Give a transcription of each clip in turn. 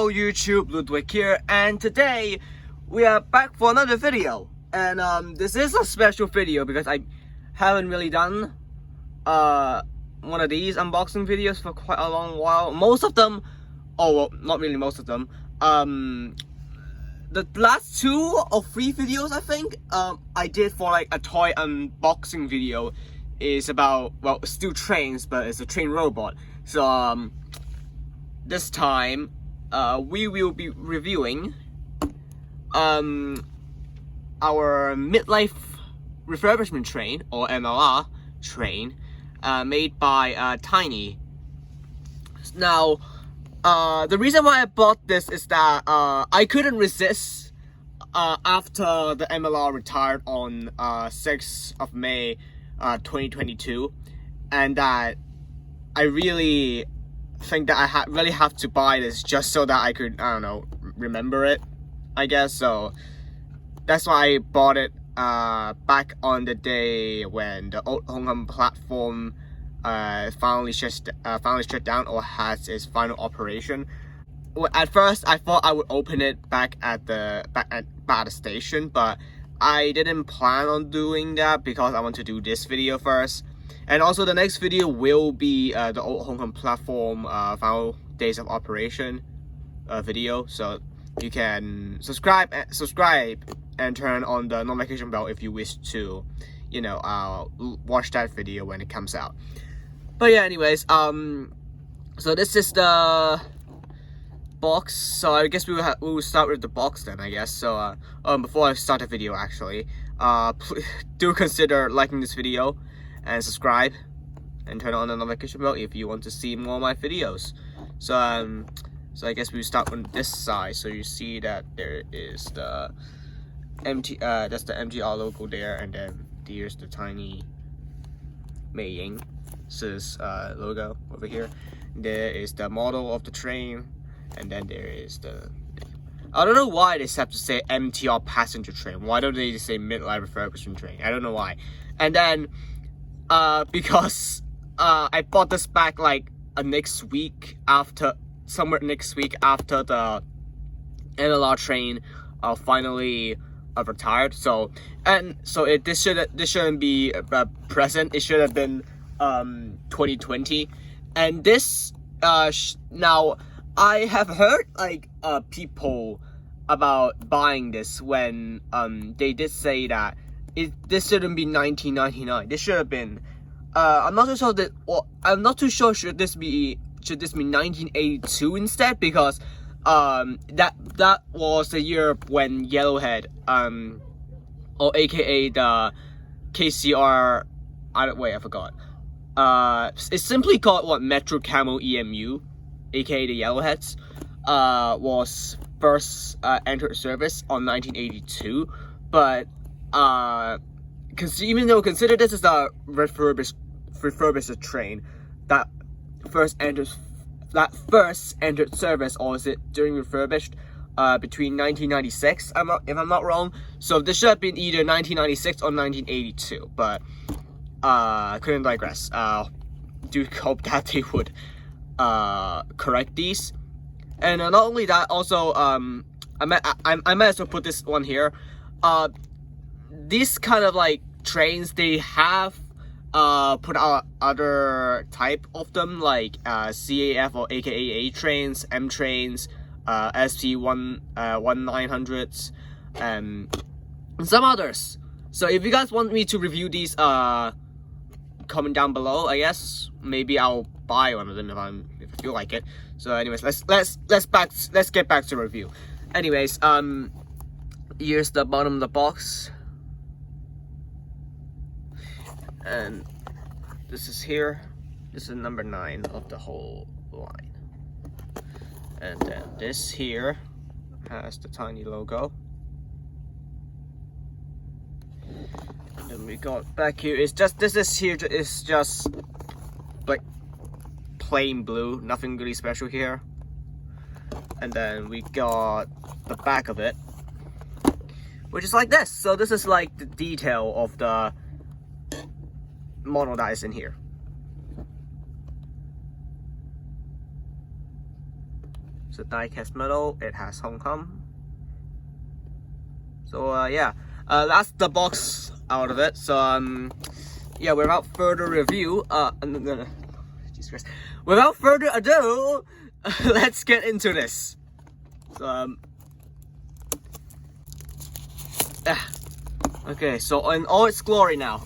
Hello YouTube, Ludwig here, and today we are back for another video. And this is a special video because I haven't really done one of these unboxing videos for quite a long while. Most of them, oh well, not really most of them. The last 2 or 3 videos I think I did for like a toy unboxing video is about, well, it's still Trainz, but it's a train robot. So this time we will be reviewing our midlife refurbishment train, or MLR train, made by TANE. Now the reason why I bought this is that I couldn't resist after the MLR retired on 6th of May 2022, and that I really think that I really have to buy this just so that I could, I don't know, remember it, I guess. So that's why I bought it back on the day when the old Hong Kong platform finally shut down, or has its final operation. Well, at first I thought I would open it back at the station, but I didn't plan on doing that because I want to do this video first. And also the next video will be the old Hong Kong platform final days of operation video. So you can subscribe and turn on the notification bell if you wish to, you know, watch that video when it comes out. But yeah, anyways, so this is the box. So I guess we will start with the box then, I guess. So before I start the video, actually, do consider liking this video and subscribe and turn on the notification bell if you want to see more of my videos. So so I guess we start on this side. So you see that there is the that's the MTR logo there, and then there's the TANE Meiying logo over here. There is the model of the train, and then there is the, I don't know why they have to say MTR passenger train. Why don't they just say midlife refurbishment train? I don't know why. And then because I bought this back like somewhere next week after the MLR train finally retired. So this shouldn't be present. It should have been 2020. And this now I have heard like people about buying this when they did say that this shouldn't be 1999. This should have been I'm not too sure that, or I'm not too sure should this be 1982 instead, because that was the year when Yellowhead or aka the KCR, I forgot. It's simply called what, Metro Camo EMU, aka the Yellowheads, was first entered service on 1982, but even though consider this is a refurbished train that first entered service, or is it during refurbished between 1996, if I'm not wrong. So this should have been either 1996 or 1982, but couldn't digress. Do hope that they would correct these. And not only that, also I might as well put this one here. These kind of like trains, they have put out other type of them, like CAF or AKA trains, M trains, ST1900s, and some others. So if you guys want me to review these, comment down below. I guess maybe I'll buy one of them if I feel like it. So anyways, let's get back to review. Anyways, here's the bottom of the box. And this is here. This is number 9 of the whole line. And then this here has the TANE logo. And then we got back here. It's just just like plain blue. Nothing really special here. And then we got the back of it, which is like this. So this is like the detail of the model that is in here. So die-cast metal, it has Hong Kong. So yeah, that's the box out of it. So yeah, without further review, Jesus Christ. Without further ado, let's get into this. So okay, so in all its glory now,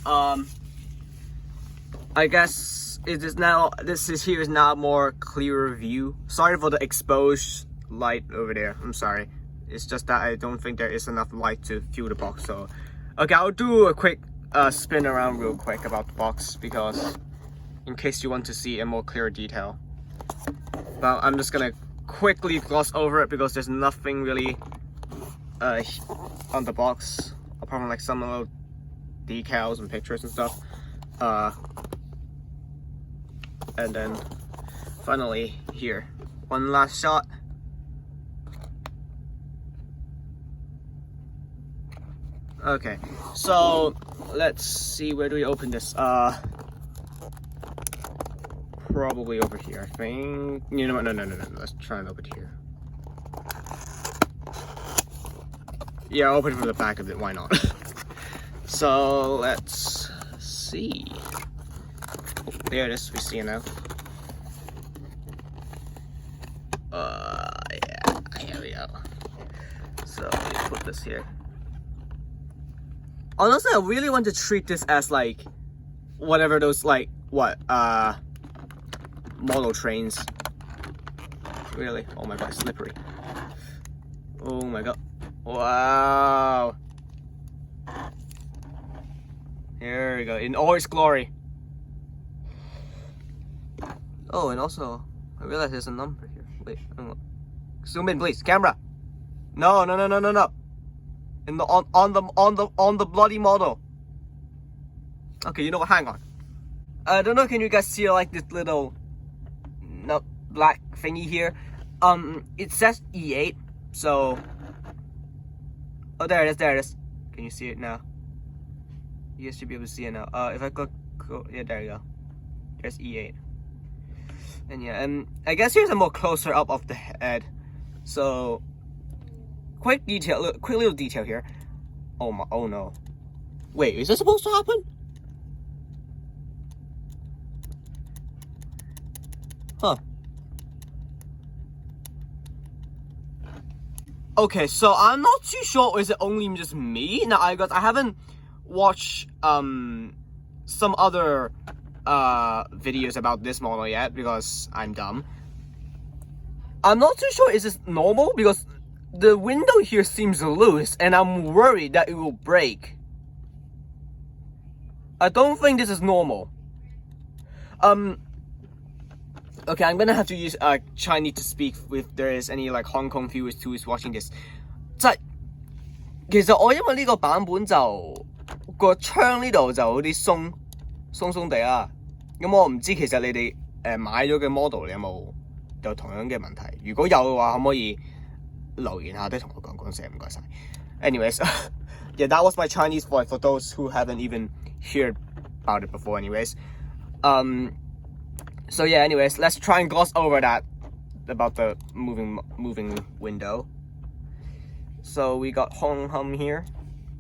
I guess it is now. Here is now more clearer view. Sorry for the exposed light over there. I'm sorry. It's just that I don't think there is enough light to view the box. So, okay, I'll do a quick spin around real quick about the box because, in case you want to see in more clear detail. But I'm just gonna quickly gloss over it because there's nothing really on the box apart from like some little decals and pictures and stuff. And then finally here, one last shot. Okay, so let's see, where do we open this? Probably over here, I think. You know what? No. Let's try and open it here. Yeah, open it from the back of it. Why not? So let's see. Oh, there it is. We see it now. Yeah, here we go. So we put this here. Honestly, I really want to treat this as like whatever those like model trains. Really? Oh my god, it's slippery. Oh my god. Wow. Here we go, in all its glory. Oh, and also I realize there's a number here. Wait, zoom in, please, camera. No. In the on the bloody model. Okay, you know what? Hang on. I don't know. Can you guys see like this little black thingy here? It says E8. So, oh, there it is. Can you see it now? You guys should be able to see it now. If I go, yeah, there you go. There's E8. And yeah, and I guess here's a more closer up of the head. So, quick little detail here. Oh no. Wait, is this supposed to happen? Huh. Okay, so I'm not too sure, is it only just me? Now, I haven't watched some other videos about this model yet because I'm dumb. I'm not too sure, is this normal? Because the window here seems loose and I'm worried that it will break. I don't think this is normal. Okay, I'm gonna have to use Chinese to speak if there is any like Hong Kong viewers who is watching this. 即係其實我因為呢個版本就個窗呢度就有啲鬆地啊，咁我唔知其實你哋買咗嘅 model 你有同樣嘅問題？如果有嘅話，可唔可以留言下低同我講聲？唔該晒。Anyways, yeah, that was my Chinese voice for those who haven't even heard about it before. Anyways, so yeah, anyways, let's try and gloss over that about the moving window. So we got Hong Kong here.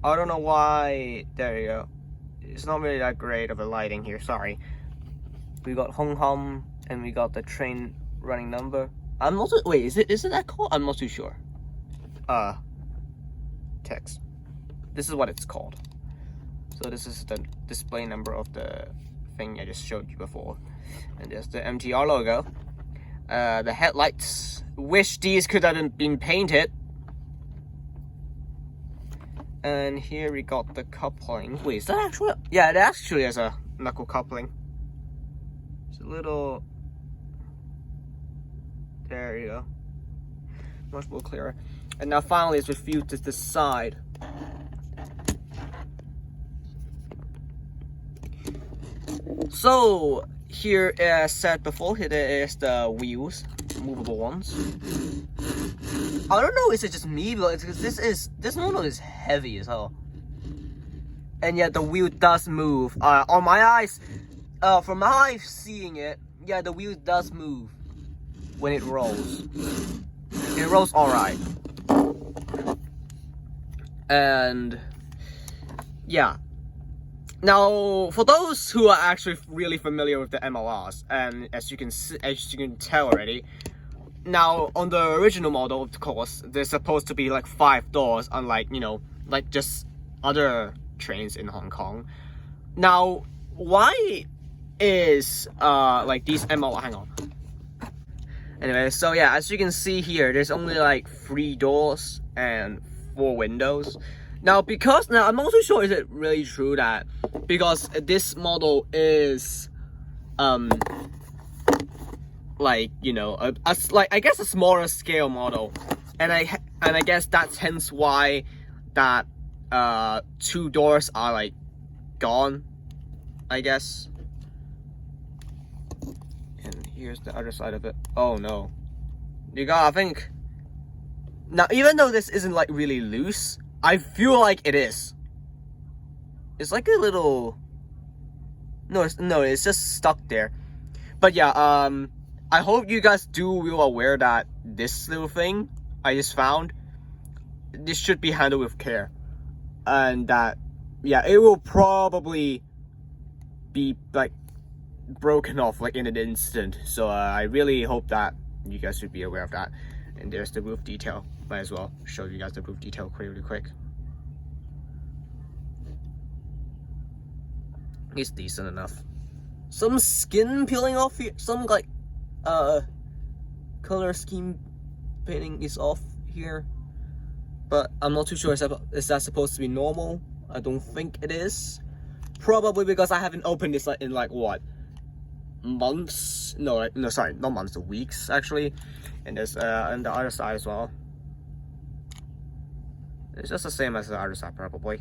I don't know why. There you go. It's not really that great of a lighting here. Sorry. We got Hong Kong and we got the train running number. I'm not. Wait, is it that called? I'm not too sure. Text. This is what it's called. So this is the display number of the thing I just showed you before. And there's the MTR logo. The headlights. Wish these could have been painted. And here we got the coupling. Wait, is that actually? Yeah, it actually has a knuckle coupling. It's a little. There you go. Much more clearer. And now finally it's reviewed to the side. So here, as said before, here is the wheels, movable ones. I don't know, is it just me, but because this model is heavy as hell, and yet the wheel does move. On my eyes, from my eyes seeing it, yeah, the wheel does move when it rolls. it rolls alright. And yeah. Now, for those who are actually really familiar with the MLRs, and as you can tell already, now on the original model, of course, there's supposed to be like 5 doors, unlike, you know, like just other trains in Hong Kong. Now, why is like these MLR? Hang on. Anyway, so yeah, as you can see here, there's only like 3 doors and 4 windows. Now, I'm not too sure is it really true that because this model is like, you know, like I guess a smaller scale model, and I guess that's hence why that 2 doors are like gone, I guess. And here's the other side of it. Oh no, I think now, even though this isn't like really loose, I feel like it is. It's like a little... No, it's just stuck there. But yeah, I hope you guys do real aware that this little thing I just found, this should be handled with care. And that, yeah, it will probably be like broken off like in an instant. So I really hope that you guys should be aware of that. And there's the roof detail. Might as well show you guys the roof detail really quick. It's decent enough. Some skin peeling off here. Some like color scheme painting is off here. But I'm not too sure is that supposed to be normal? I don't think it is. Probably because I haven't opened this like in like what? Months? No, sorry, not months, weeks actually. And there's on the other side as well. It's just the same as the other side probably.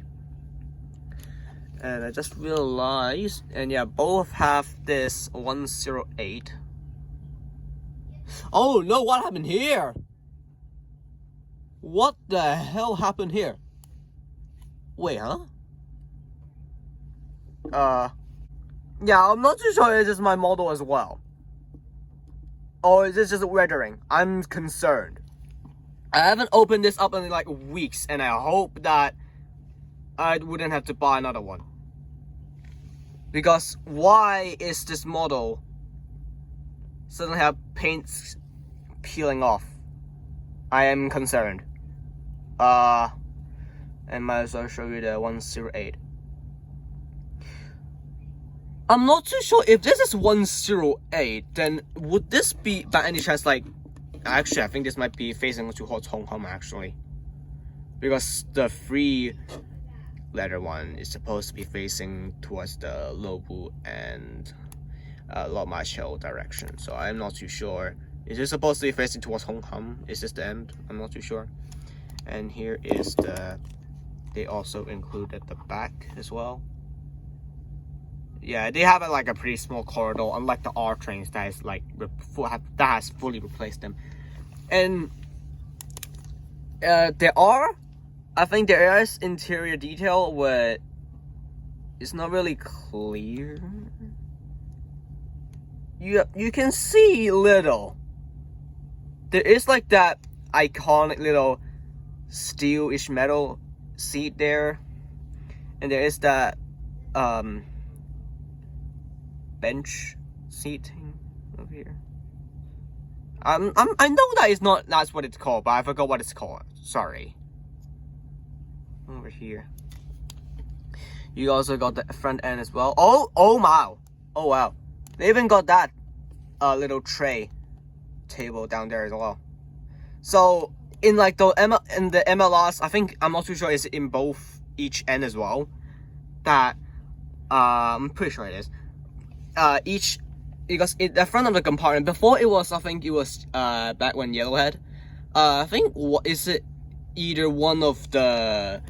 And I just realized, and yeah, both have this 108. Oh no, what happened here? What the hell happened here? Wait, huh? Yeah, I'm not too sure it's just my model as well. Or is this just rendering? I'm concerned. I haven't opened this up in like weeks, and I hope that I wouldn't have to buy another one. Because why is this model suddenly have paints peeling off? I am concerned. And might as well show you the 108. I'm not too sure if this is 108, then would this be by any chance like... Actually, I think this might be facing towards Hong Kong actually. Because the 3-letter one is supposed to be facing towards the Lobu and Lok direction. So I'm not too sure. Is it supposed to be facing towards Hong Kong? Is this the end? I'm not too sure. And here is the... They also included the back as well. Yeah, they have like a pretty small corridor, unlike the R trains that is like that has fully replaced them. And I think there is interior detail, but it's not really clear. You can see little. There is like that iconic little steel-ish metal seat there, and there is that bench seating over here. I know that that's what it's called, but I forgot what it's called. Sorry. Over here, you also got the front end as well. Oh wow, oh wow, they even got that little tray table down there as well. So in like the MLRs, I think, I'm not too sure, is it in both each end as well? That I'm pretty sure it is. Because in the front of the compartment before, it was, I think it was back when Yellowhead, I think, what is it, either one of the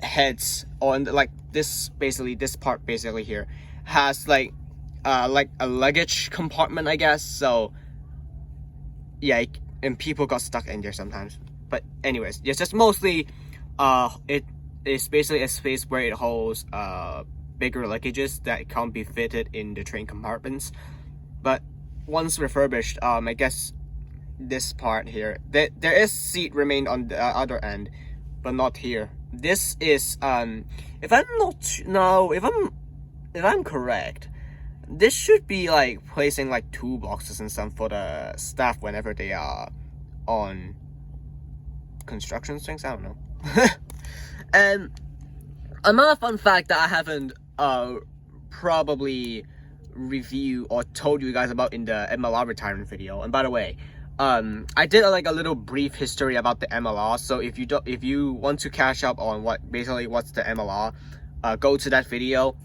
heads or like this, basically this part basically here has like a luggage compartment, I guess. So yeah, and people got stuck in there sometimes. But anyways, it's just mostly it is basically a space where it holds bigger luggages that can't be fitted in the train compartments. But once refurbished, I guess this part here. There is seat remain on the other end, but not here. This is if I'm correct, this should be like placing like toolboxes and stuff for the staff whenever they are on construction things. I don't know. And another fun fact that I haven't probably reviewed or told you guys about in the MLR retirement video. And by the way, I did like a little brief history about the MLR. So if you want to catch up on what's the MLR, go to that video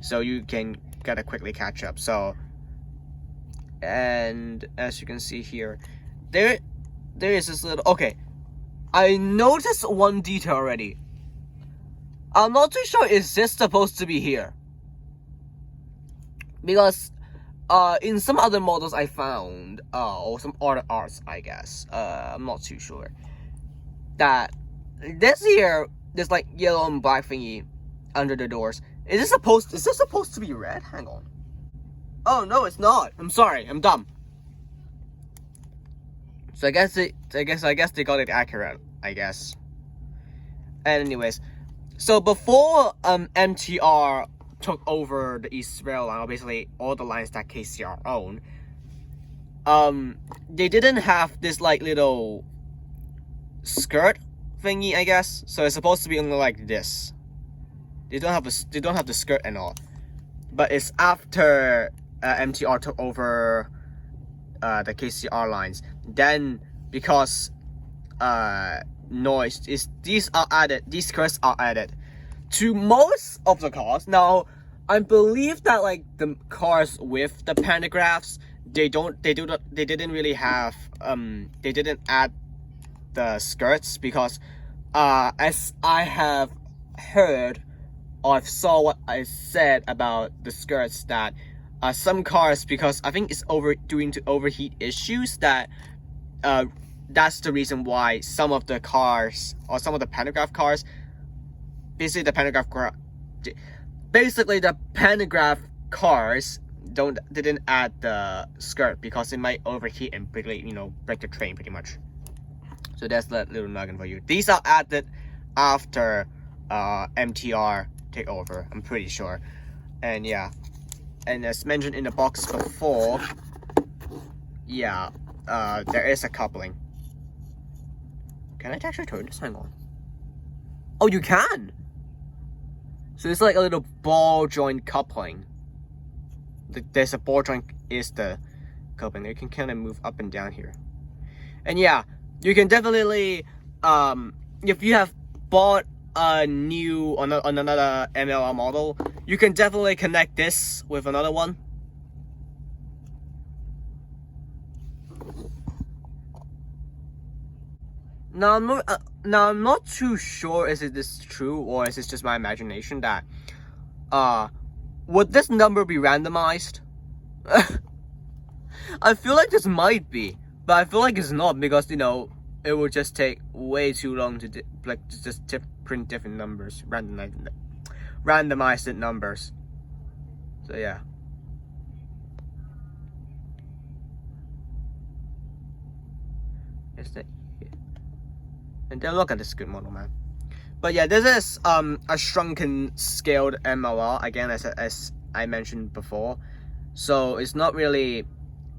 so you can get a quickly catch up. So, and as you can see here, there is this little, okay, I noticed one detail already. I'm not too sure, is this supposed to be here? Because in some other models I found, or some other arts, I guess, I'm not too sure, that this here, this like yellow and black thingy under the doors, is this supposed to be red? Hang on. Oh no, it's not. I'm sorry, I'm dumb. So I guess they got it accurate, I guess. And anyways, so before MTR took over the East Rail line, or basically all the lines that KCR own, they didn't have this like little skirt thingy, I guess. So it's supposed to be only like this. They don't have the skirt and all. But it's after MTR took over the KCR lines. Then because these skirts are added to most of the cars. Now, I believe that like the cars with the pantographs, they didn't really have they didn't add the skirts because as I have heard or I saw what I said about the skirts, that some cars, because I think it's due to overheat issues, that that's the reason why some of the cars or some of the pantograph cars, basically the pantograph cars didn't add the skirt because it might overheat and break the train pretty much. So that's that little nugget for you. These are added after MTR take over, I'm pretty sure. And yeah, and as mentioned in the box before, yeah, there is a coupling. Can I actually turn this? Hang on. Oh, you can! So it's like a little ball joint coupling. There's a ball joint is the coupling. You can kind of move up and down here. And yeah, you can definitely, if you have bought a new on another MLR model, you can definitely connect this with another one. Now I'm not too sure is this true or is this just my imagination that would this number be randomized? I feel like this might be, but I feel like it's not, because it would just take way too long to print different numbers, randomized numbers. So yeah. Is that? And then look at this good model, man. But yeah, this is a shrunken scaled MLR again, as I mentioned before. So it's not really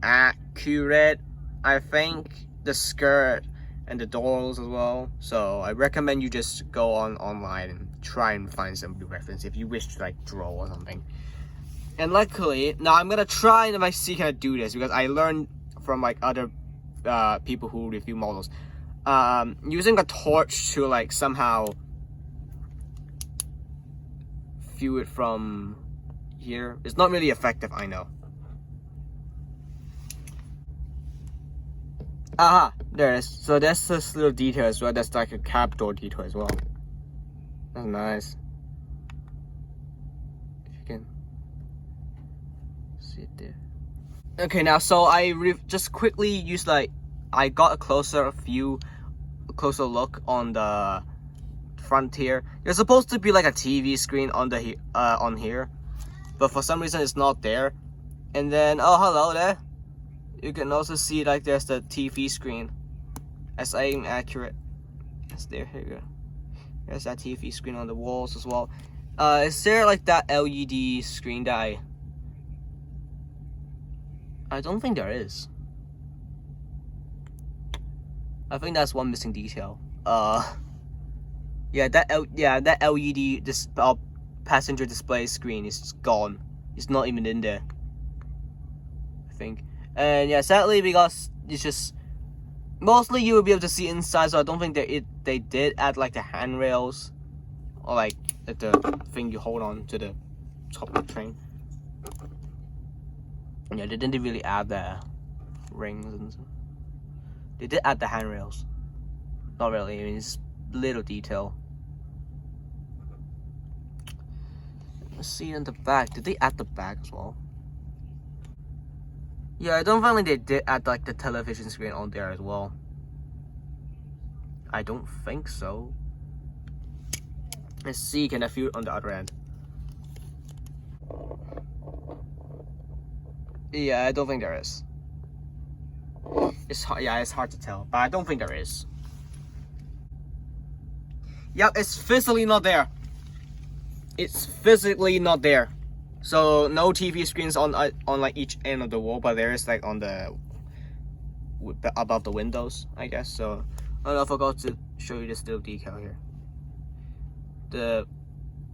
accurate. I think the skirt and the doors as well. So I recommend you just go online and try and find some reference if you wish to like draw or something. And luckily, now I'm gonna try and I see can I do this, because I learned from like other people who review models. Using a torch to like somehow view it from here is not really effective, I know. Aha, there it is. So there's this little detail as well. That's like a cab door detail as well. That's nice. If you can see it there. Okay, now so I just quickly used I got a closer look on the front here. There's supposed to be like a TV screen on the on here, but for some reason it's not there. And then, oh, hello there. You can also see like there's the TV screen. As I'm accurate. Here you go. There's that TV screen on the walls as well. Is there like that LED screen that I don't think there is. I think that's one missing detail. Yeah, that LED passenger display screen is gone. It's not even in there, I think. And yeah, sadly, because it's just mostly you will be able to see inside, so I don't think they did add like the handrails or like the thing you hold on to the top of the train. Yeah, they didn't really add the rings and stuff. They did add the handrails. Not really, I mean, it's little detail. Let's see in the back. Did they add the back as well? Yeah, I don't think they did add like the television screen on there as well. I don't think so. Let's see, can I feel it on the other end? Yeah, I don't think there is. It's hard, yeah, it's hard to tell, but I don't think there is. Yep, it's physically not there. It's physically not there. So no TV screens on like each end of the wall, but there is like on the above the windows, I guess. So I forgot to show you this little decal here. The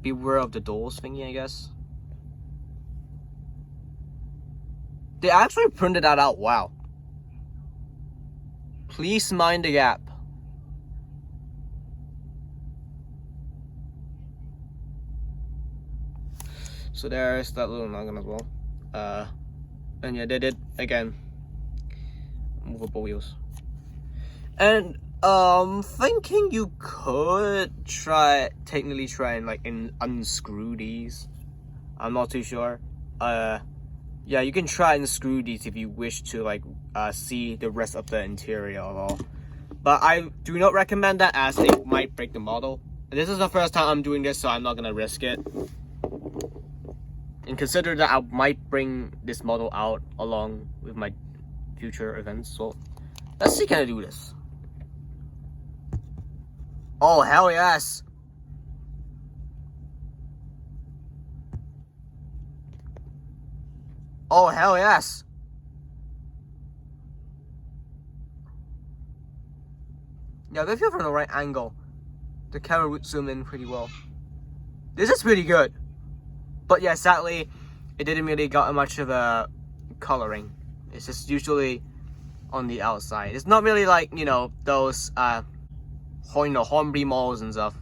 beware of the doors thingy, I guess. They actually printed that out. Wow. Please mind the gap. So there's that little noggin as well. And yeah, they did again movable wheels. And thinking you could technically try and like unscrew these. I'm not too sure. Yeah, you can try and unscrew these if you wish to like see the rest of the interior at all. But I do not recommend that, as it might break the model. And this is the first time I'm doing this, so I'm not gonna risk it. And consider that I might bring this model out along with my future events. So let's see, can I do this? Oh, hell yes! Oh, hell yes! Yeah, if you're from the right angle, the camera would zoom in pretty well. This is pretty good. But yeah, sadly, it didn't really got much of a coloring. It's just usually on the outside. It's not really like, you know, those hornby models and stuff.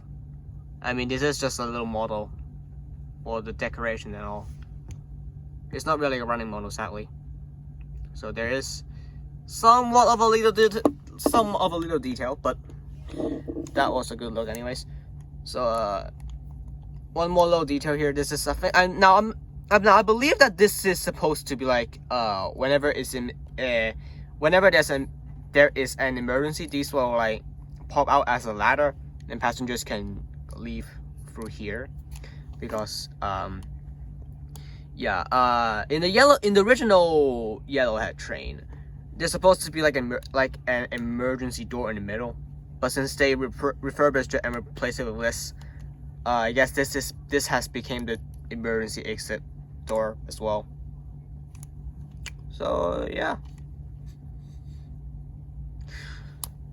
I mean, this is just a little model for the decoration and all. It's not really a running model, sadly. So there is somewhat of a little detail, but that was a good look anyways. So one more little detail here. This is a thing. I believe that this is supposed to be like whenever there is an emergency, these will like pop out as a ladder, and passengers can leave through here. Because in the original Yellowhead train, there's supposed to be like an emergency door in the middle, but since they refurbished it and replaced it with this, I guess this has become the emergency exit door as well. So yeah,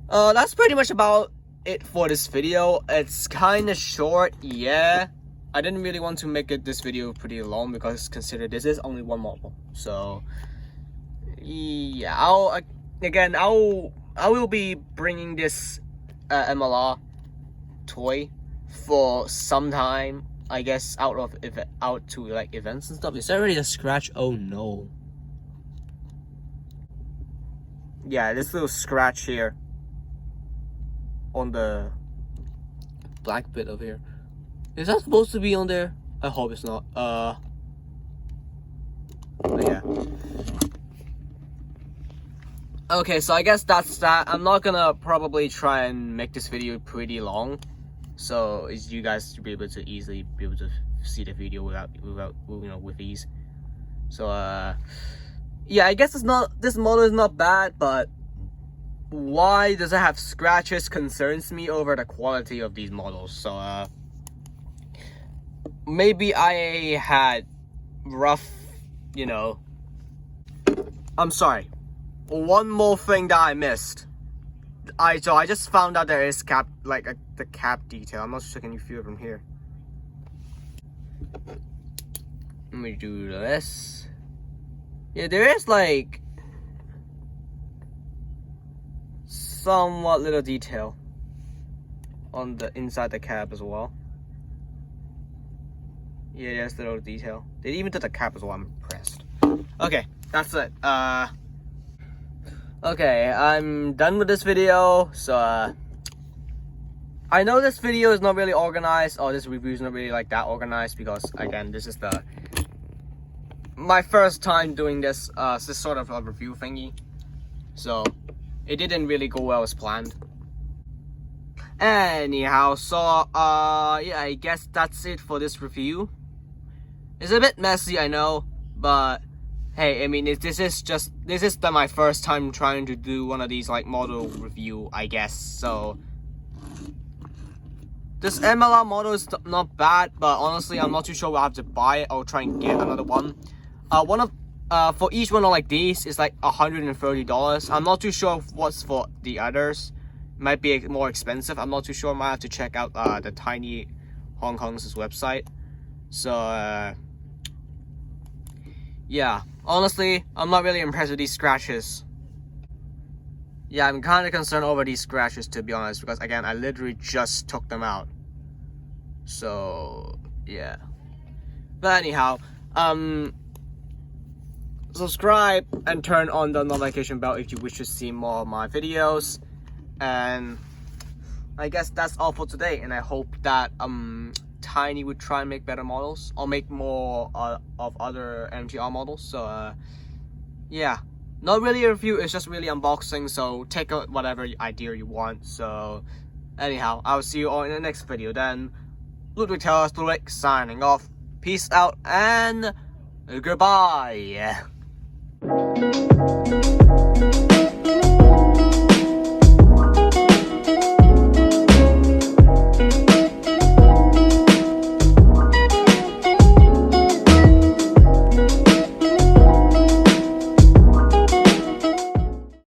that's pretty much about it for this video. It's kind of short, yeah. I didn't really want to make this video pretty long because consider this is only one model. So yeah, I will be bringing this MLR toy for some time, I guess, out to like events and stuff. Is there already a scratch? Oh no. Yeah, this little scratch here on the black bit of here. Is that supposed to be on there? I hope it's not. But yeah. Okay, so I guess that's that. I'm not gonna probably try and make this video pretty long, so you guys to be able to easily be able to see the video without with ease. So yeah, I guess this model is not bad, but why does it have scratches concerns me over the quality of these models. So maybe I had rough, you know. I'm sorry. One more thing that I missed. I just found out there is cap, like the cap detail. I'm not sure, can you feel it from here? Let me do this. Yeah, there is like somewhat little detail on the inside the cap as well. Yeah, there's little detail. They even did the cap as well. I'm impressed. Okay, that's it. Okay, I'm done with this video. So I know this video is not really organized, or this review is not really like that organized, because again, this is my first time doing this sort of a review thingy, so it didn't really go well as planned. Anyhow, so yeah, I guess that's it for this review. It's a bit messy, I know, but hey, I mean, this is my first time trying to do one of these like model review, I guess. So this MLR model is not bad, but honestly, I'm not too sure I'll have to buy it or try and get another one. For each one of like these is like $130. I'm not too sure what's for the others. Might be more expensive. I'm not too sure. Might have to check out the TANE Hong Kong's website. So yeah, honestly, I'm not really impressed with these scratches. Yeah, I'm kind of concerned over these scratches, to be honest, because again, I literally just took them out. So yeah, but anyhow, subscribe and turn on the notification bell if you wish to see more of my videos. And I guess that's all for today, and I hope that TANE would try and make better models, or make more of other MTR models. So yeah, not really a review, it's just really unboxing, so take out whatever idea you want. So anyhow, I'll see you all in the next video then. Ludwig signing off. Peace out and goodbye.